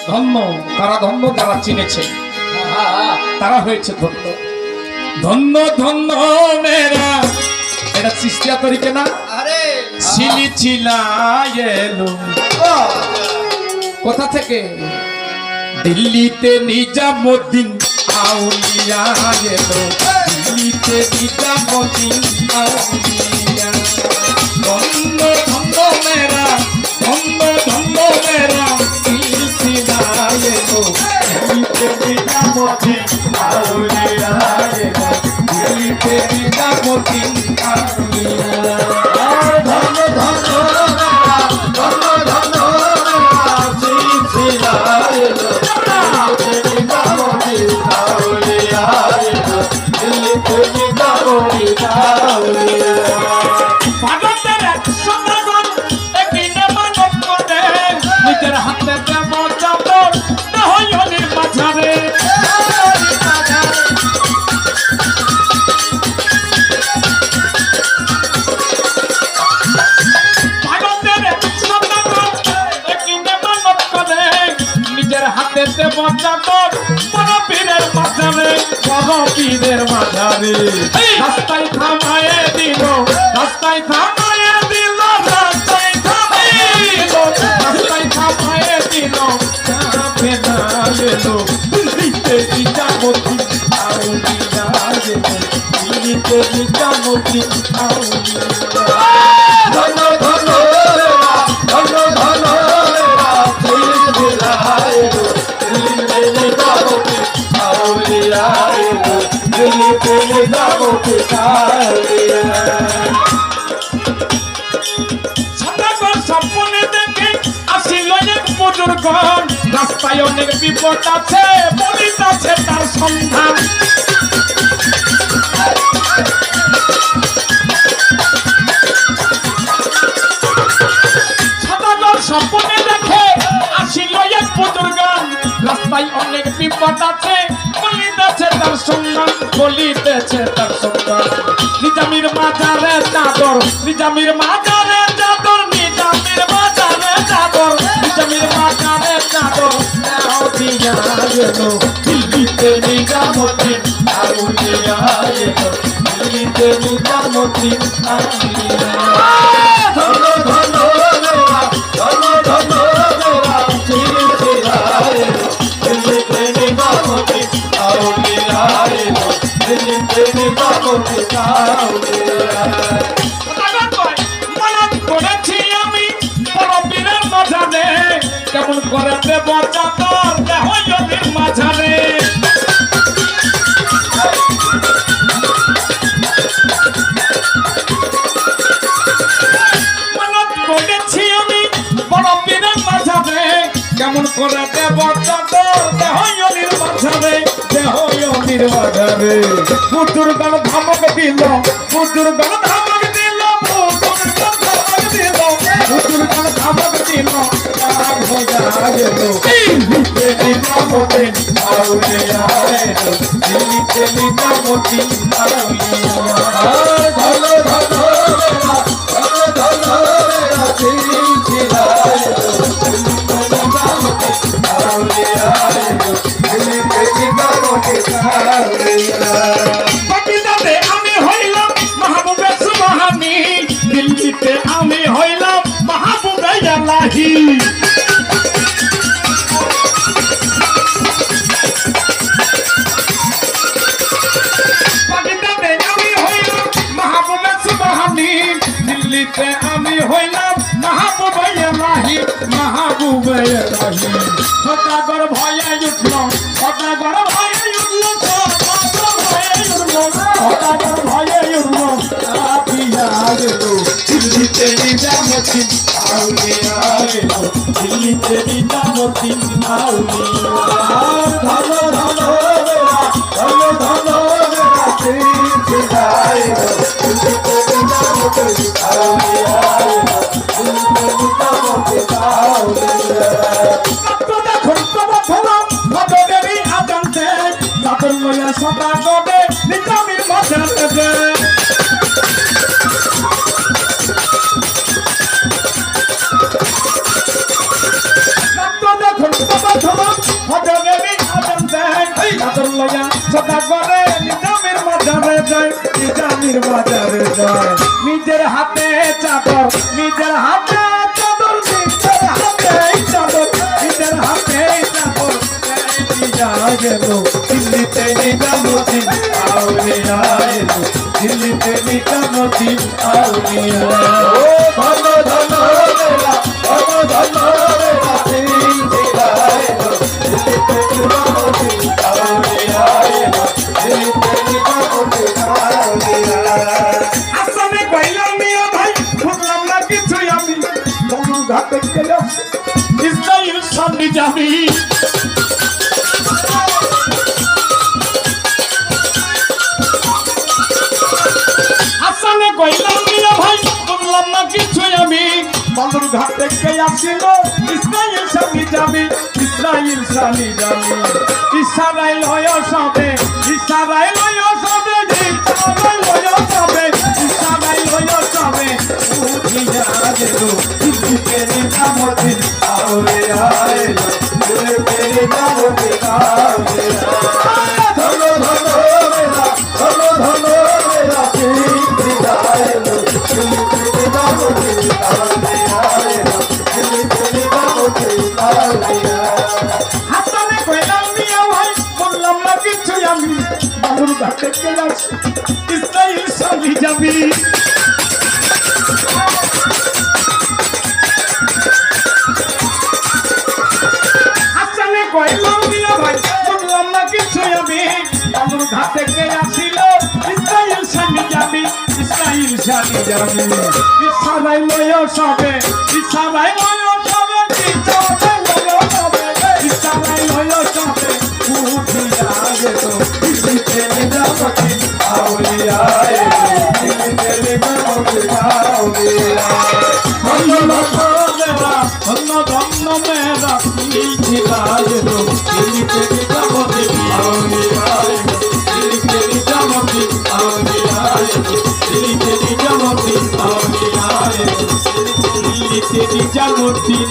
ধন্য তারা, ধন্য যারা চিনেছে তারা হয়েছে ধন্য। ধন্য ধন্য মেরা, এটা সৃষ্টিয়া তরিকে না? আরে ছিলি ছিলা এলো কোথা থেকে? দিল্লিতে নিজামুদ্দিন আউলিয়া এলো, দিল্লিতে নিজামুদ্দিন আউলিয়া। ধন্য ধন্য মেরা, ধন্য ধন্য মেরা সিলসিলা এলো, দিল্লিতে নিজামুদ্দিন আউলিয়া এলো, দিল্লিতে নিজামুদ্দিন আউলিয়া। ধন্য ধন্য মেরা, ধন্য ধন্য মেরা সিলসিলা এলো, দিল্লিতে নিজামুদ্দিন আউলিয়া এলো, দিল্লিতে নিজামুদ্দিন আউলিয়া। নিজের হাতে দেব চাদর, দেহয়নির মাঝারে নিজের হাতে দেব চাদর, বড় পীরের মাঝারে, বড় পীরের মাঝারে। রাস্তায় থামায়ে দিল, রাস্তায় থামায়ে দিল, রাস্তায় থামায়ে দিল, রাস্তায় থামায়ে দিল, যাবে না এলো, দিল্লিতে নিজামুদ্দিন আউলিয়া এলো, দিল্লিতে নিজামুদ্দিন আউলিয়া। ধন্য ধন্য মেরা, ধন্য ধন্য মেরা সিলসিলা এলো, দিল্লিতে নিজামুদ্দিন আউলিয়া এলো, দিল্লিতে নিজামুদ্দিন আউলিয়া। স্বপ্নে দেখে আসিল এক বুজুর্গ, রাস্তায় অনেক বিপদ আছে, বলিতাছে তার সন্ধান। স্বপ্নে দেখে আসিল এক বুজুর্গ, রাস্তায় অনেক বিপদ আছে, বলিতেছে তার সন্ধান, বলিতেছে তার সন্ধান। নিজামির মাজারে চাদর, নিজামির মাজারে চাদর, নিজামির মাজারে চাদর, নিজামির মাজারে চাদর, দেহ দিয়া এলো, দিল্লিতে নিজামুদ্দিন আউলিয়া এলো, দিল্লিতে নিজামুদ্দিন আউলিয়া। ধন্য ধন্য মেরা, ধন্য ধন্য মেরা সিলসিলা এলো, দিল্লিতে নিজামুদ্দিন আউলিয়া এলো, দিল্লিতে নিজামুদ্দিন আউলিয়া। কেমন করে দেব চাদর, দেহয়নির মাঝারে। মানত করেছি আমি বড় পীরের মাঝারে, কেমন করে দেব চাদর, দেহয়নির মাঝারে, দেহয়নির মাঝারে। বুজুর্গান ধমক দিল, বুজুর্গান ধমক দিল, বুজুর্গান ধমক দিল, বুজুর্গান ধমক দিল, দিল্লিতে নিজামুদ্দিন আউলিয়া এলো, দিল্লিতে নিজামুদ্দিন আউলিয়া। ধন্য ধন্য মেরা, ধন্য ধন্য মেরা সিলসিলা এলো, দিল্লিতে নিজামুদ্দিন আউলিয়া এলো, দিল্লিতে নিজামুদ্দিন আউলিয়া। বাকিটাতে আমি হইলাম মাহবুবে সুবহানী, দিল্লিতে আমি হইলাম মাহবুবে ইলাহি। দিল্লিতে আমি হইলাম মাহবুবে ইলাহি, মাহবুবে ইলাহি। সদাগর ভয়ে উঠল, সদাগর ভয়ে উঠল, সদাগর ভয়ে উঠল, সদাগর ভয়ে উঠল, আপিয়া এলো, দিল্লিতে নিজামুদ্দিন আউলিয়া এলো, দিল্লিতে নিজামুদ্দিন আউলিয়া। ধন্য ধন্য মেরা, ধন্য ধন্য মেরা সিলসিলা এলো, দিল্লিতে নিজামুদ্দিন আউলিয়া এলো, দিল্লিতে নিজামুদ্দিন আউলিয়া। দেখুন কবর ধরম ভজরেরই আজানতে, চাদর লইয়া সদাগরে নিজামির মাঝারে। দেখুন কবর ধরম বাজারে যায় নিজের হাতে চাদর নিজের হাতে চাদর নিজের হাতে চাদর নিজের হাতে চাদর নিয়া গেল দিল্লিতে নিজামুদ্দিন আউলিয়া এলো দিল্লিতে নিজামুদ্দিন আউলিয়া ও ধন ধন মেরা ধন ধন মেরা দিল্লিতে এলো দিল্লিতে নিজামুদ্দিন আউলিয়া এলো দিল্লিতে নিজামুদ্দিন আউলিয়া আসলে কইলাম মিয়া ভাই বুঝলাম না কিছুই আমি বন্ধু ঘাটে গেলাম ইসরাইল সামনে যাবি কইলাম মিয়া ভাই বললাম না কিছুই আমি বন্ধুর ঘাট থেকে আসছিল ইসরাইল সামনে যাবি ইসরাইল সামনে যাবি ইসরাইল হয় সবে ইসরাইল হয় সবে ইসরাইল হয় সবে ইসরাইল হয় সবে উঠিয়া গেল দিল্লিতে নিজামুদ্দিন আউলিয়া এলো দিল্লিতে নিজামুদ্দিন আউলিয়া ধন ধন মেরা ধন ধন মেরা হাসানে কইলাম মিয়া ভাই বললাম না কিছুই আমি বাবুর ঘাটে গেলাম ইসরাইল সামনে যাবি হাসানে কইলাম মিয়া ভাই বললাম না কিছুই আমি বাবুর ঘাটে আসিল ইসরাইল সামনে যাবি ইসরাইল সামনে যাবি ইসরাইল লয় সবে ইসরাইল লয় সবে ইসরাইল লয় সবে ইসরাইল লয় সবে উঠিয়া গেল দিল্লিতে নিজামুদ্দিন আউলিয়া এলো দিল্লিতে নিজামুদ্দিন আউলিয়া ধন্য ধন্য মেরা উঠিয়া গেল দিল্লিতে নিজামুদ্দিন আউলিয়া এলো দিল্লিতে নিজামুদ্দিন আউলিয়া এলো দিল্লিতে নিজামুদ্দিন আউলিয়া এলো দিল্লিতে নিজামুদ্দিন